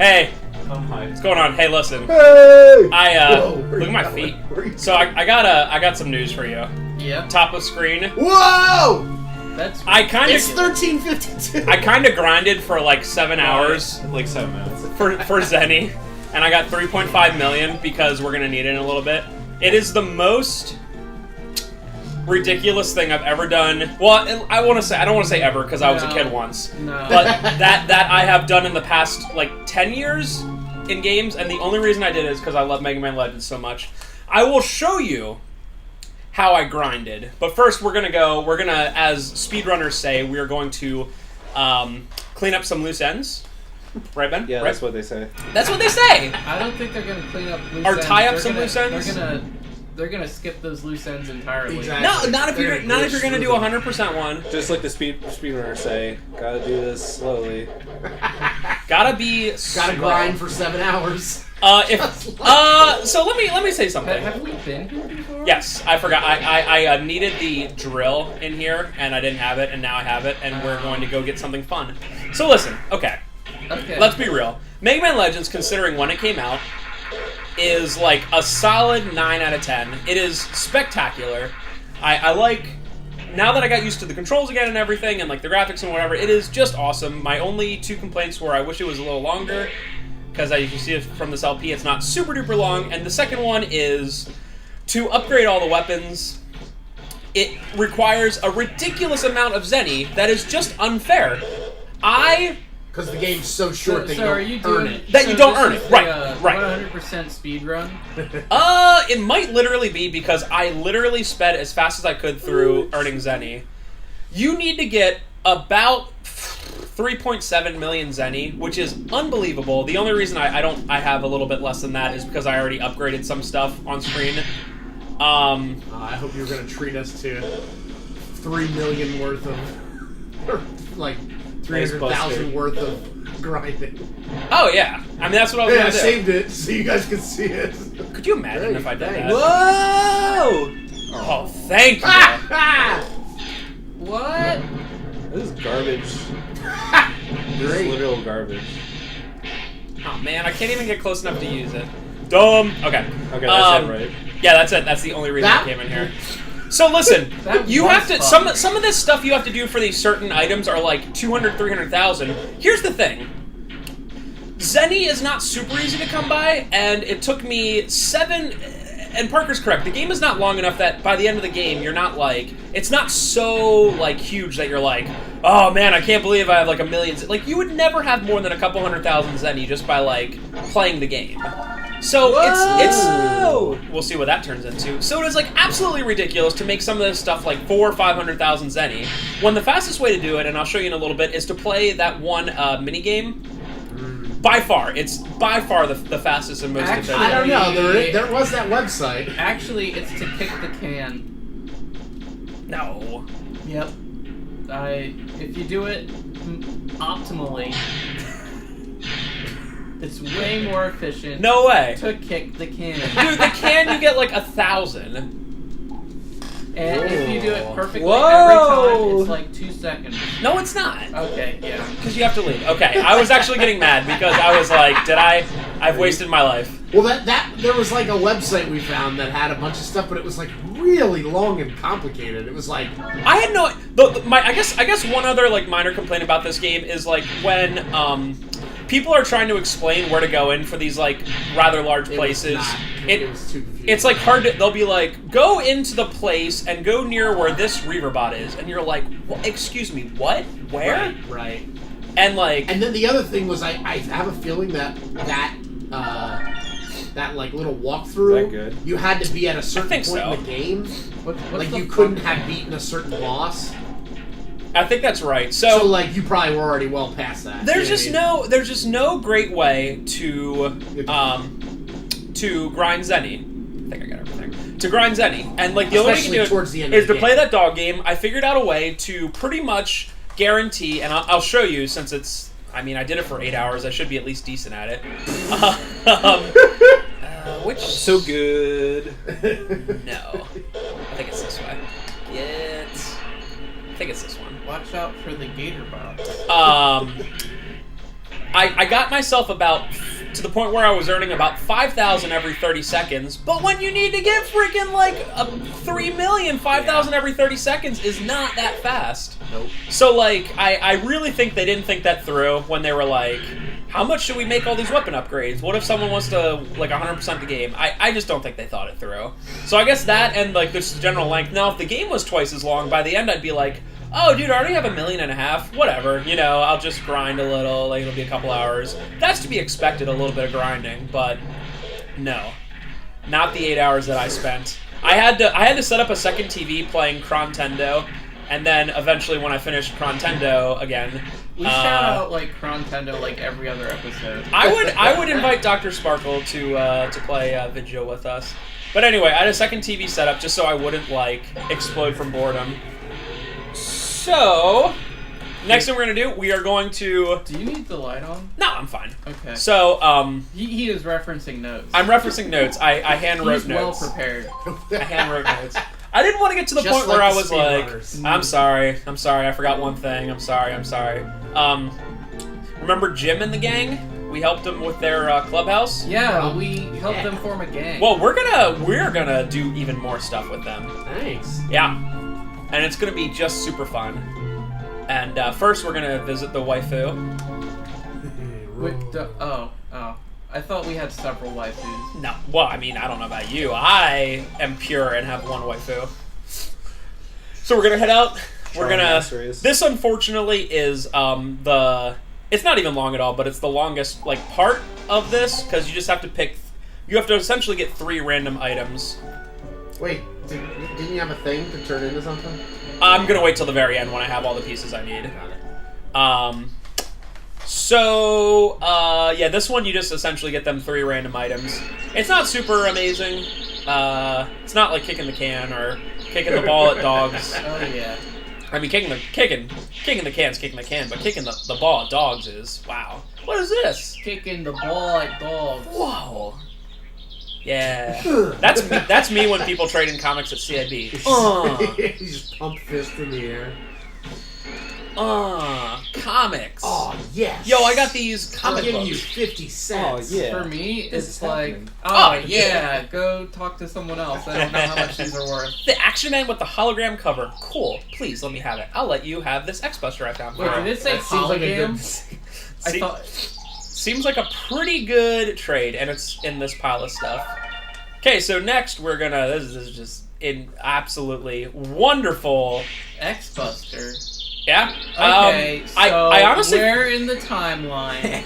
Hey. Oh my. What's going on? Hey, listen. Hey! Look at my feet. So I got some news for you. Yeah. Top of screen. Whoa! That's. It's 13:52. I kind of grinded for like 7 hours. Like 7 minutes. For Zenny, and I got 3.5 million because we're gonna need it in a little bit. It is the most ridiculous thing I've ever done. Well, I don't want to say ever because I was a kid once. No. But that I have done in the past like 10 years in games, and the only reason I did it is because I love Mega Man Legends so much. I will show you how I grinded, but first we're gonna, as speedrunners say, we're going to clean up some loose ends. Right, Ben? Yeah, right? that's what they say. That's what they say. I don't think they're gonna clean up loose Or ends. tie up some loose ends. They're gonna skip those loose ends entirely. Exactly. No, not if you're gonna do 100% one. Just like the speedrunners say, gotta do this slowly. Gotta be Gotta grind for 7 hours. So let me say something. Have we been here before? Yes, I forgot. I needed the drill in here, and I didn't have it, and now I have it, and we're going to go get something fun. So listen, okay. Let's be real. Mega Man Legends, considering when it came out, is like a solid 9 out of 10. It is spectacular. I like, now that I got used to the controls again and everything, and like the graphics and whatever, it is just awesome. My only 2 complaints were I wish it was a little longer, because as you can see from this LP, it's not super duper long. And the second one is to upgrade all the weapons. It requires a ridiculous amount of Zenny that is just unfair. Because the game's so short that you don't earn it. That you don't earn it. Right. 100% speed run. It might literally be because I literally sped as fast as I could through earning Zenny. You need to get about 3.7 million Zenny, which is unbelievable. The only reason I have a little bit less than that is because I already upgraded some stuff on screen. I hope you're gonna treat us to 3 million worth of, or like 300,000 worth of grinding. Oh yeah, I mean that's what I was gonna do. I saved it so you guys could see it. Could you imagine if I did that? Whoa! Oh, thank you. What? This is garbage. This is literal garbage. Oh man, I can't even get close enough to use it. Dumb. Okay. Okay, that's it, right? Yeah, that's it. That's the only reason I came in here. So listen, you have to some of this stuff you have to do for these certain items are like 200, 300,000. Here's the thing. Zenny is not super easy to come by, and it took me 7. And Parker's correct. The game is not long enough that by the end of the game, you're not like, it's not so like huge that you're like, oh man, I can't believe I have like a million. Like you would never have more than a couple 100,000 Zenny just by like playing the game. So it's we'll see what that turns into. So it is like absolutely ridiculous to make some of this stuff like 400,000 or 500,000 Zenny, when the fastest way to do it, and I'll show you in a little bit, is to play that one mini game. By far, it's by far the fastest and most efficient. I don't know. There was that website. Actually, it's to kick the can. No. Yep. If you do it optimally, it's way more efficient. No way. To kick the can. Dude, the can you get like 1,000. And if you do it perfectly every time, it's like 2 seconds. No, it's not. Okay, yeah. Because you have to leave. Okay, I was actually getting mad because I was like, I've wasted my life. Well, there was like a website we found that had a bunch of stuff, but it was like really long and complicated. It was like I had no. I guess one other like minor complaint about this game is like when people are trying to explain where to go in for these like rather large places. It was too confusing. It's like hard to. They'll be like, go into the place and go near where this Reaverbot is, and you're like, excuse me, what? Where? Right. And like, and then the other thing was, I have a feeling that like little walkthrough, Is that good? you had to be at a certain point so. in the game. What's Like the you couldn't have beaten a certain boss. I think that's right. So like you probably were already well past that. There's just no great way to grind Zenny. I think I got everything. To grind Zenny. And like the only way you can do it is to play that dog game. I figured out a way to pretty much guarantee, and I'll show you since it's, I mean, I did it for 8 hours. I should be at least decent at it. Which So good. No. I think it's this way. I think it's this one. Watch out for the gator box. I got myself about to the point where I was earning about 5,000 every 30 seconds, but when you need to get freaking like a 3 million, 5,000 every 30 seconds is not that fast. Nope. So like, I really think they didn't think that through when they were like, how much should we make all these weapon upgrades? What if someone wants to like 100% the game? I just don't think they thought it through. So I guess that and like this general length. Now if the game was twice as long, by the end I'd be like, oh, dude, I already have 1.5 million. Whatever, you know, I'll just grind a little. Like, it'll be a couple hours. That's to be expected, a little bit of grinding, but no, not the 8 hours that I spent. I had to set up a second TV playing Crontendo, and then eventually when I finished Crontendo again, we shout out like Crontendo like every other episode. I would invite Dr. Sparkle to play video with us. But anyway, I had a second TV set up just so I wouldn't like explode from boredom. So, next thing we're going to do, we are going to... Do you need the light on? No, I'm fine. Okay. So, He is referencing notes. I'm referencing notes. I hand-wrote notes. He's well prepared. I hand-wrote notes. I didn't want to get to the point where I was like, I'm sorry, I forgot one thing, I'm sorry. Remember Jim and the gang? We helped them with their clubhouse? Yeah, we helped them form a gang. Well, we're gonna do even more stuff with them. Thanks. Yeah. And it's going to be just super fun. And first, we're going to visit the waifu. Wait, oh. I thought we had several waifus. No. Well, I mean, I don't know about you. I am pure and have one waifu. So we're going to head out. We're going to... This, unfortunately, is the... It's not even long at all, but it's the longest like part of this, because you just have to pick... You have to essentially get 3 random items. Wait, didn't you have a thing to turn into something? I'm gonna wait till the very end when I have all the pieces I need. Got it. Yeah, this one you just essentially get them 3 random items. It's not super amazing. It's not like kicking the can or kicking the ball at dogs. Oh yeah. I mean, kicking the can's kicking the can, but kicking the ball at dogs is wow. What is this? Kicking the ball at dogs. Whoa. Yeah, that's me when people trade in comics at CIB. You just pump fist in the air. Comics. Oh yes. Yo, I got these comic I'll give books. you 50 cents. Oh, yeah. For me, This it's is like, happening. go talk to someone else. I don't know how much these are worth. The Action Man with the hologram cover. Cool. Please let me have it. I'll let you have this X-Buster I found. Wait, did it say That seems like a hologram? good... I thought... Seems like a pretty good trade, and it's in this pile of stuff. Okay, so next we're gonna... This is just absolutely wonderful. X-Buster. Yeah. Okay, so I honestly... where in the timeline?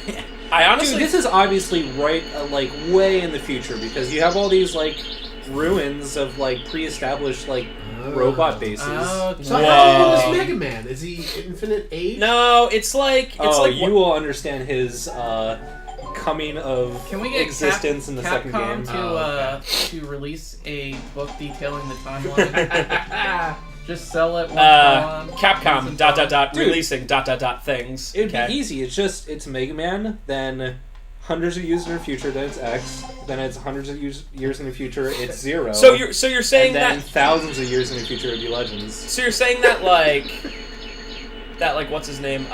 I honestly... Dude, this is obviously right, like, way in the future, because you have all these, like, ruins of, like, pre-established, like, robot bases. So how is this Mega Man? Is he infinite age? No, it's like... you will understand his, coming of Can we get existence in the second game. To release a book detailing the timeline? Just sell it. Capcom ... Dude. releasing ... things. It would be easy. It's Mega Man, then hundreds of years in the future, then it's X, then it's hundreds of years in the future, it's Zero. So you're saying and then that thousands of years in the future it'd be Legends. So you're saying that like what's his name?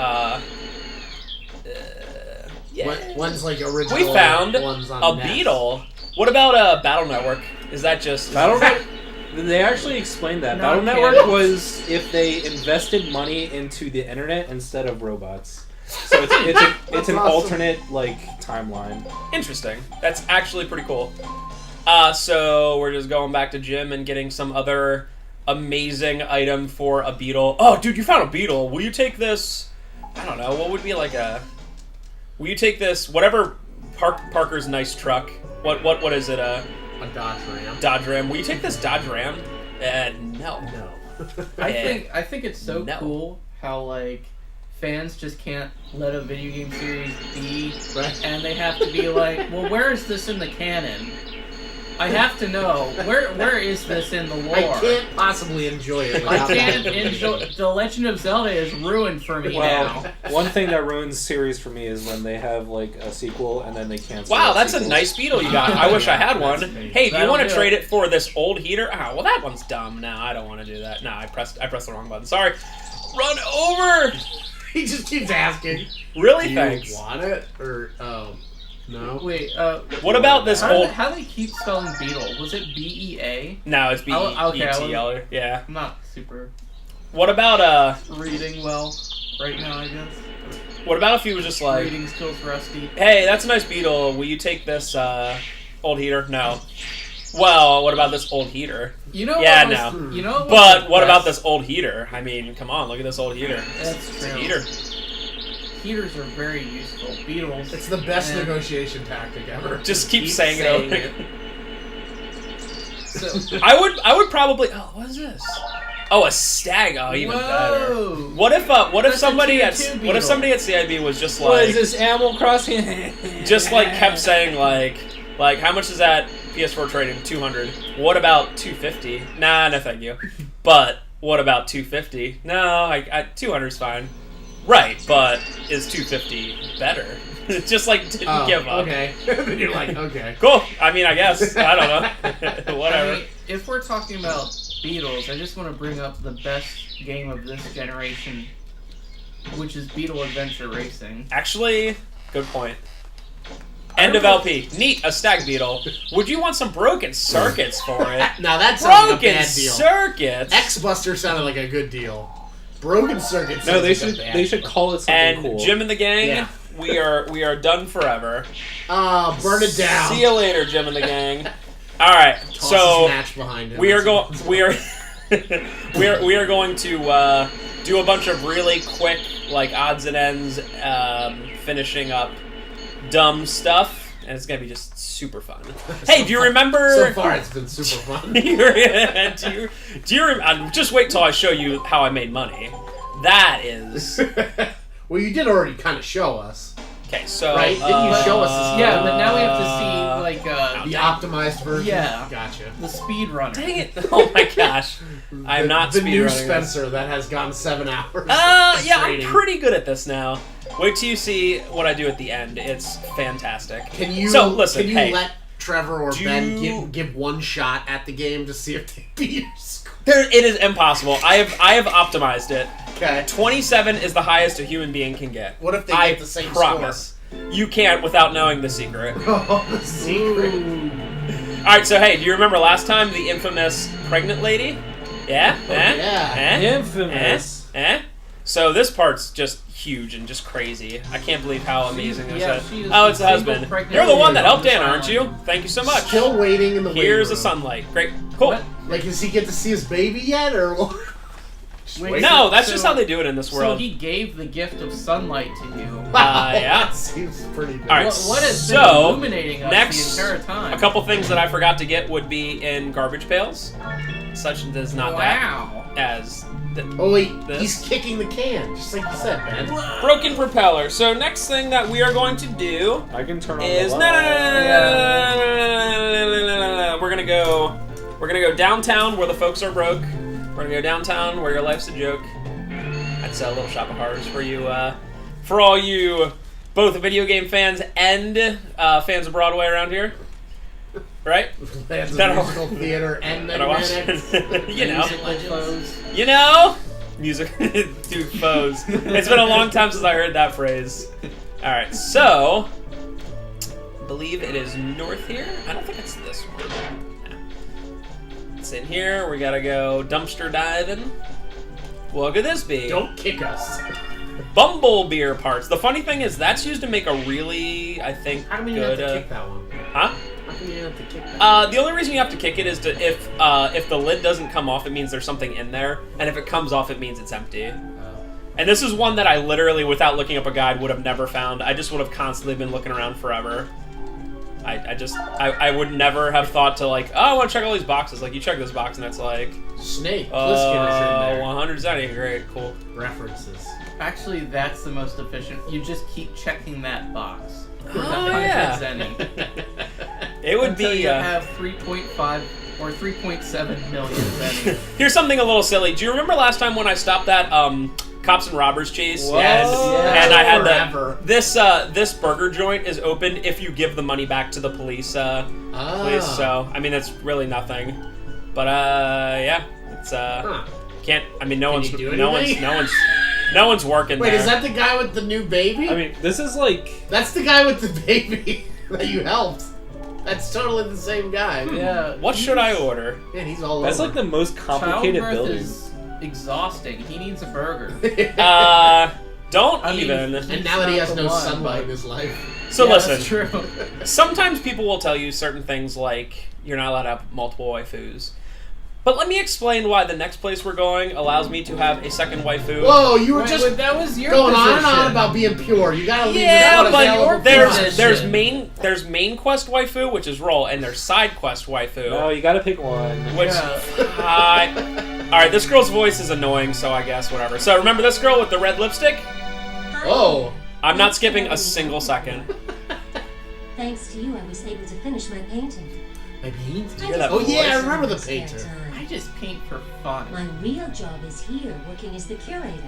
Yeah. One's like original. We found one's on a NES. beetle. What about Battle Network? Is that just Battle Network? They actually explained that. No, Battle it Network can't. was if they invested money into the internet instead of robots. So it's an awesome. alternate like timeline. Interesting? That's actually pretty cool. So we're just going back to Jim and getting some other amazing item for a beetle. Oh, dude, you found a beetle. Will you take this? I don't know. What would be like a? Will you take this? Whatever Parker's nice truck. What is it? A Dodge Ram. Dodge Ram. Will you take this Dodge Ram? No. No. I think it's so No. cool how like fans just can't let a video game series be, Right. and they have to be like, well, where is this in the canon? I have to know where is this in the lore? I can't possibly enjoy it. I without can't that. enjoy. The Legend of Zelda is ruined for me Well, now. one thing that ruins series for me is when they have like a sequel and then they cancel. Wow, that that's a sequel. nice beetle you got. I wish I had one. That's great. Hey, do you That'll want to do trade it. it for this old heater? Oh, well, that one's dumb. No, I don't want to do that. No, I pressed the wrong button. Sorry. Run over. He just keeps asking. Really? Do Thanks. you want it? Or, no? Wait, What about this old... How do they keep spelling beetle? Was it B-E-A? No, it's Okay, B-E-T-L. Yeah. I'm not super What about, reading well right now, I guess. What about if he was just like... Reading skills rusty. Hey, that's a nice beetle. Will you take this, old heater? No. Well, what about this old heater? You know Yeah, what was, no. You know But what about this old heater? I mean, come on, look at this old heater. That's It's true. a heater. Heaters are very useful. Beetles. It's the best Yeah. negotiation tactic ever. Just keep saying it over again. So, I would probably... Oh, what is this? Oh, a stag. Oh, even better. What if That's a somebody tier at 2 what if beetle. somebody at CIB was just What like is this, Animal Crossing? just like kept saying like how much is that PS4 trading? 200. What about 250? Nah, no thank you. But what about 250? No, I 200's fine. Right, but is 250 better? Just like didn't give up. Okay. Then you're like, okay. Cool. I mean, I guess. I don't know. Whatever. I mean, if we're talking about Beetles, I just want to bring up the best game of this generation, which is Beetle Adventure Racing. Actually, good point. End of LP. Neat, a stag beetle. Would you want some broken circuits for it? Now that sounds like a Broken bad deal. circuits. X-Buster sounded like a good deal. Broken circuits. No, they sounds like a bad should deal. call it something And cool. Jim and the gang, Yeah. we are done forever. Burn it down. See you later, Jim and the gang. All right, Toss so his match behind him. we are That's- going. We are going to do a bunch of really quick, like odds and ends, finishing up dumb stuff. And it's gonna be just super fun. Hey, do you remember? So far, it's been super fun. do you just wait till I show you how I made money. That is Well, you did already kind of show us. okay. So Right? Didn't you show us this? Yeah, but now we have to see like The optimized version? Yeah. Gotcha. the speed runner. dang it! Oh my gosh, I'm not The new speedrunning this. Spencer that has gone 7 hours. Yeah, I'm training. pretty good at this now. Wait till you see what I do at the end. It's fantastic. Can you? So, listen, Can you hey. let Trevor or Do Ben you- give one shot at the game to see if they beat your score? It is impossible. I have optimized it. Okay. 27 is the highest a human being can get. What if they I get the same promise. You can't without knowing the secret. score? Oh, the secret. All right, so hey, do you remember last time the infamous pregnant lady? Yeah. yeah. Infamous. So this part's just huge and just crazy. I can't believe how amazing this yeah, is. she is Oh, it's the the single husband. pregnant You're the one lady that helped on this Anna, aren't you? island. Thank you so much. Still waiting in the waiting Here's the room. sunlight. Great. Cool. What? Like, does he get to see his baby yet, or what? Just Wait, wait. No, that's So- just how they do it in this So world. he gave the gift of sunlight to you. Yeah. That seems pretty good. All right, What has been so, illuminating us next, the entire time? a couple things that I forgot to get would be in garbage pails. Such as not Wow. that as the Oh wait, This. he's kicking the can, just like you said, Ben. broken propeller. So next thing that we are going to do I can turn on is the no. light. We're gonna go downtown where the folks are broke. We're gonna go downtown where your life's a joke. That's a little shop of horrors for you, for all you both video game fans and fans of Broadway around here, right? Fans of That are- musical theater and That I watch. Mega you know. Musical foes. You know? Music. Dude, foes. It's been a long time since I heard that phrase. Alright, so. I believe it is north here. I don't think it's this one. No. It's in here. We gotta go dumpster diving. What could this be? Don't kick us. Bumble beer parts. The funny thing is, that's used to make a really, I think, How come you have good. to kick that one? Huh? How come you have to kick that? The only reason you have to kick it is to if the lid doesn't come off, it means there's something in there, and if it comes off, it means it's empty. And this is one that I literally, without looking up a guide, would have never found. I just would have constantly been looking around forever. I would never have thought to like, oh, I want to check all these boxes. Like, you check this box, and it's like, Snake Plissken is in there. 100 Zenny. Great, cool. References. Actually, that's the most efficient. You just keep checking that box. For the Oh, 100 yeah. Zenny. It would Until be. you have 3.5 or 3.7 million Zenny. Here's something a little silly. Do you remember last time when I stopped that cops and robbers chase? Yes. And I had Forever. this burger joint is open if you give the money back to the police. Police. So I mean, that's really nothing. But yeah, it's Huh. can't. I mean, no Can one's you do no one's anything? no one's No one's working Wait, there. is that the guy with the new baby? I mean, this is like... That's the guy with the baby that you helped. That's totally the same guy. Yeah. What should I order? Man, he's all That's over. like the most complicated Childbirth building. is exhausting. He needs a burger. Don't I mean, even. And now that he has Not the no one, sunlight in but- his life. So Yeah, listen. That's true. Sometimes people will tell you certain things like you're not allowed to have multiple waifus. But let me explain why the next place we're going allows me to have a second waifu. Whoa, you were Right, just but that was your going on and position. on about being pure. You gotta leave Yeah, this but available for there's us. there's main quest waifu, which is roll, and there's side quest waifu, No, you gotta pick one. which all right, this girl's voice is annoying, so I guess whatever. So remember this girl with the red lipstick? Oh. I'm not skipping a single second. Thanks to you, I was able to finish my painting. My paint? I hear that Oh yeah, I voice? remember the Spare painter. time. I just paint for fun. My real job is here, working as the curator.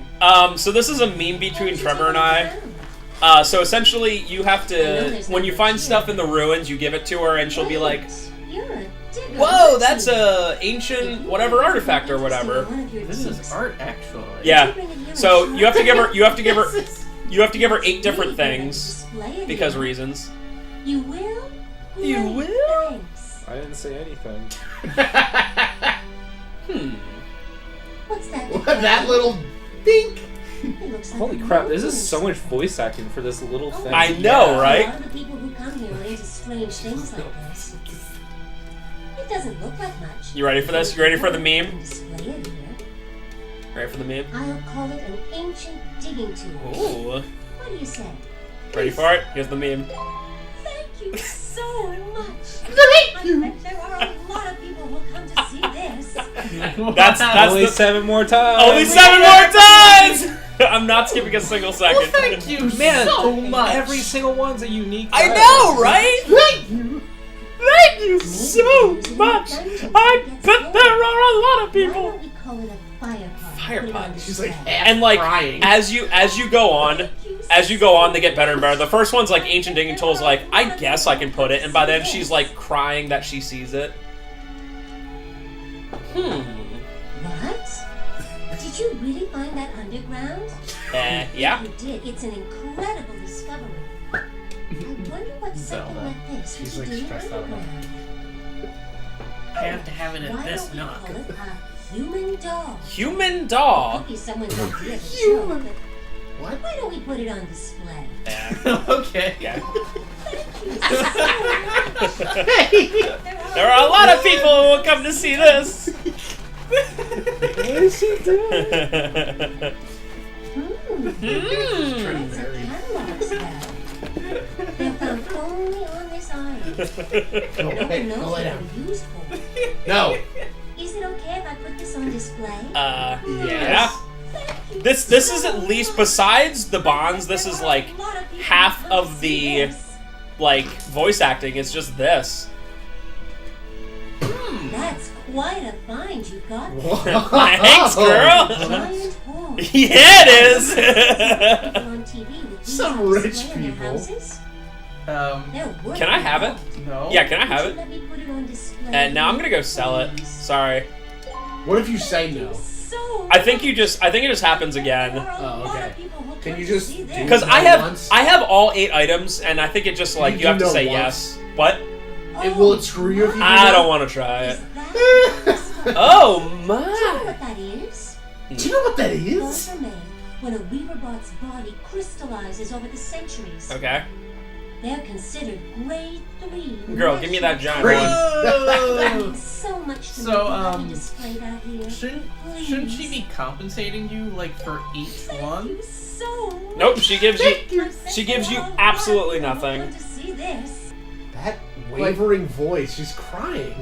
So this is a meme between Trevor and I. So essentially, you have to, when you find stuff in the ruins, you give it to her, and she'll be like, You're a digger, "Whoa, aren't that's you? a ancient whatever artifact or whatever." This is art, actually. Yeah. So you have to give her, you have to give her 8 different things because reasons. You will? You Great, will? Thanks. I didn't say anything. What's that? What, that little bink? It looks like Holy a crap, this is mountain. so much voice acting for this little thing. I know, A right? lot of the people who come here are into strange things like this. It doesn't look like much. You ready for this? You ready for the meme? can display it here. Ready for the meme? I'll call it an ancient digging tool. Ooh. What do you say? Ready for it? Here's the meme. Thank you so much. Thank you. I bet there are a lot of people who come to see this. That's Only the, 7 more times. only 7 more times. I'm not skipping a single second. Thank you Man, so much. Every single one's a unique. I title. know, right? Thank you. Thank you so much. I bet there are a lot of Why people. don't we call it a fire pot? Fire Put it pot. on She's like display. half And like crying. as you go on, they get better and better. The first one's like ancient digging tools. Like I guess I can put it, and by then she's like crying that she sees it. What? Did you really find that underground? Yeah. You did. It's an incredible discovery. I wonder what something Zelda. like this She's, would like, do stressed out about underground. I have to have it at Why this don't we nook. call it a human doll? Human doll. Could be someone's idea of a show, but What? why don't we put it on display? Yeah. Okay. Yeah. There There are a lot of people who will come to see this. What is she doing? It's a catalog spell. They're found only on this island. Go No away. one Go knows lay what down. they're used for. No. Is it okay if I put this on display? Yeah. Yes. This is at least, besides the bonds, this is like half of the like voice acting. It's just this. That's quite a find you got. Thanks, girl. Giant hall. Yeah, it is. On TV with these Some on rich display in their people. houses? They're worth Can I have it? No. Yeah, can I have Would you it? let me put it on display? And now I'm gonna go sell it. Sorry. What if you say no? I think it just happens again. Oh, okay. Can you just do Because No I have once? all 8 items, and I think it just like You you have do to know say once. yes. What? Will it screw you if you do I that? don't want to try it. Oh Oh Do you know my! what that is? Do you know what that Those is? are made when a Weaverbot's body crystallizes over the centuries. Okay, They're considered grade 3. girl, give me that giant Great. one. That means so much to So, me to have you display that here. Shouldn't she be compensating you like for each Thank one? you so much. Nope, she gives you. I bet She gives there you are a lot of absolutely people who nothing. want to see this. That wavering voice. She's crying.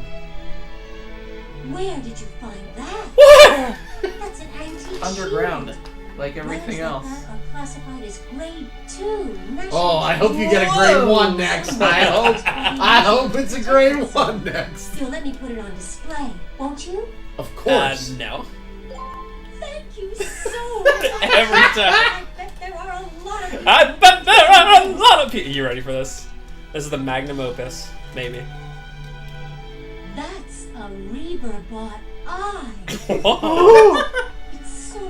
Where did you find that? What? That's an antique Underground, shield. like everything Wares else. like that are classified as grade 2. Oh, I hope you get a grade 1 next. I hope it's a grade 1 next. You'll let me put it on display, won't you? Of course. No. Thank you so much. Every time. I bet there are a lot of people. I bet there are a lot of people. You ready for this? This is the magnum opus, maybe. That's a Reaverbot eye. Whoa. It's so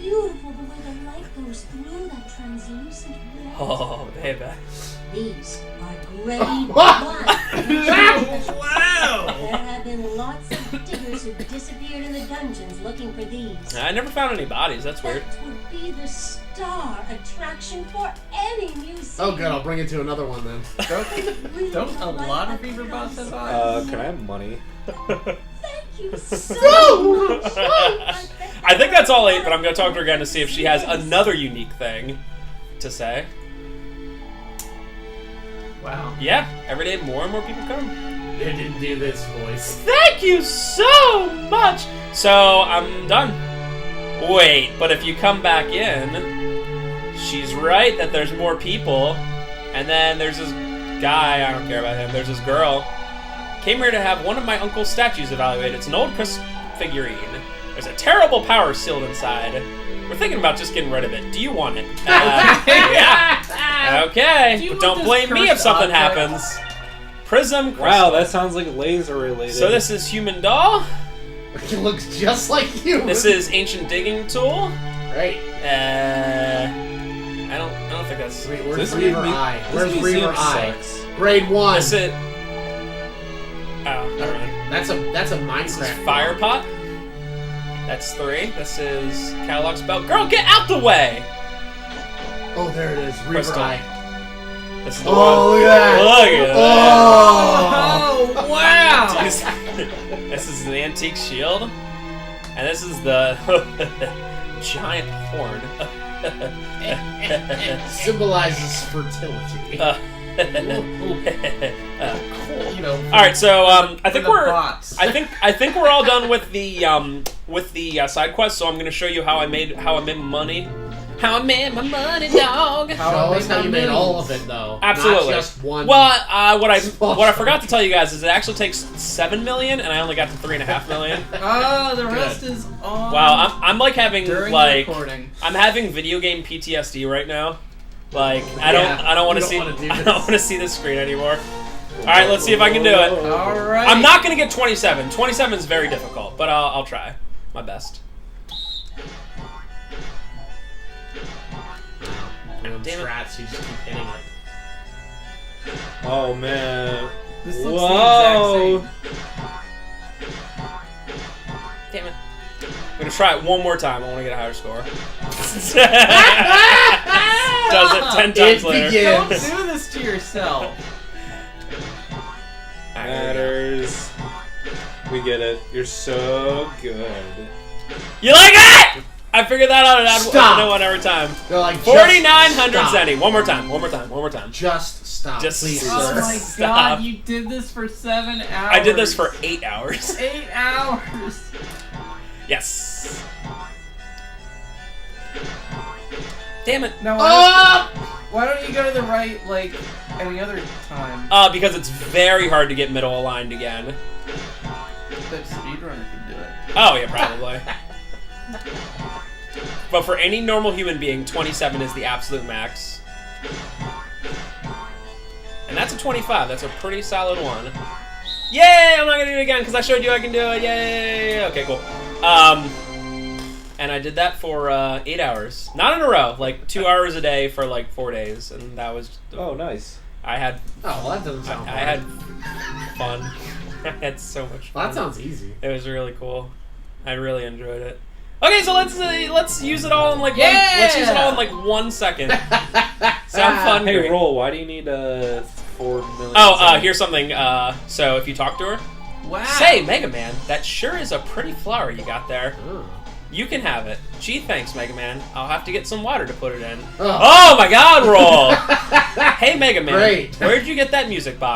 beautiful the way the light goes through that translucent wall. Oh, baby. These are grade 1. Wow! There have been lots of diggers who disappeared in the dungeons looking for these. I never found any bodies. That's weird. That would be the star attraction for any museum. Oh, good. I'll bring it to another one then. Don't a lot of beaver bots have eyes? Can I have money? Thank you so much. I think that's all 8, but I'm going to talk to her again to see if she has another unique thing to say. Wow. Yeah, every day more and more people come. They didn't do this voice. Thank you so much! So, I'm done. Wait, but if you come back in, she's right that there's more people, and then there's this guy, I don't care about him, there's this girl, came here to have one of my uncle's statues evaluated. It's an old Chris figurine. There's a terrible power sealed inside. We're thinking about just getting rid of it. Do you want it? Yeah. Okay. Do you But want don't this blame me if cursed something object? happens. Prism crystal. Wow, that sounds like laser related. So this is human doll. It looks just like you. This is ancient digging tool. Right. I don't think that's. Wait, This where's Reaver Eye? Where's Reaver Eye? sucks. Grade 1. This is. Oh, never mind. That's a Minecraft. This is fire pot. That's 3. This is catalog spell. Girl, get out the way. Oh, there it is. Reaver Crystal. Eye. This is the Oh, one. look at that. Look at that. Oh. Oh, wow! This is an antique shield, and this is the giant horn. Symbolizes fertility. Cool. You know, All right, so I think for the we're bots. I think we're all done with the side quest. So I'm going to show you how I made money. How I made my money, dog. Show us how you made all of it, though. Absolutely. Not just one. Well, what I small forgot to tell you guys is it actually takes 7 million, and I only got to 3.5 million. Oh, the rest is on. Wow, I'm like having during like the recording. I'm having video game PTSD right now. Like I Yeah, don't want to you see don't wanna do I this. don't want to see this screen anymore. All right, let's see if I can do it. All right. I'm not gonna get 27. 27 is very difficult, but I'll try my best. Damn it. Strats, you just keep hitting it. Oh man. This looks Whoa. the exact Damn it. I'm gonna try it one more time. I want to get a higher score. Does it 10 times later. same. Don't do this to yourself. All right, here we go. Matters. We get it. You're so good. You like it? I figured that out and I'd Stop. know one every time. They're like 4,900 stop. Zenny. One more time. One more time. One more time. Just stop. Just please. stop. Oh my Stop. god, you did this for 7 hours. I did this for 8 hours. 8 hours. Yes. Damn it. Now, why don't you go to the right, like, any other time? Because it's very hard to get middle aligned again. That speedrunner can do it. Oh, yeah, probably. But for any normal human being, 27 is the absolute max. And that's a 25. That's a pretty solid one. Yay! I'm not gonna do it again because I showed you I can do it. Yay! Okay, cool. And I did that for 8 hours. Not in a row. Like 2 hours a day for like 4 days. And that was... Oh, nice. I had... Oh, well, that doesn't sound I hard. had fun. I had so much fun. Well, that sounds easy. It was really cool. I really enjoyed it. Okay, so let's use it all in like Yeah! let's use it all in like 1 second. Sound fun? Hey, Great. Roll, why do you need 4 million? Oh, here's something. So if you talk to her, Wow. say, Mega Man, that sure is a pretty flower you got there. Oh. You can have it. Gee, thanks, Mega Man. I'll have to get some water to put it in. Oh. Oh my God, Roll! Hey, Mega Man. Great. Where'd you get that music box?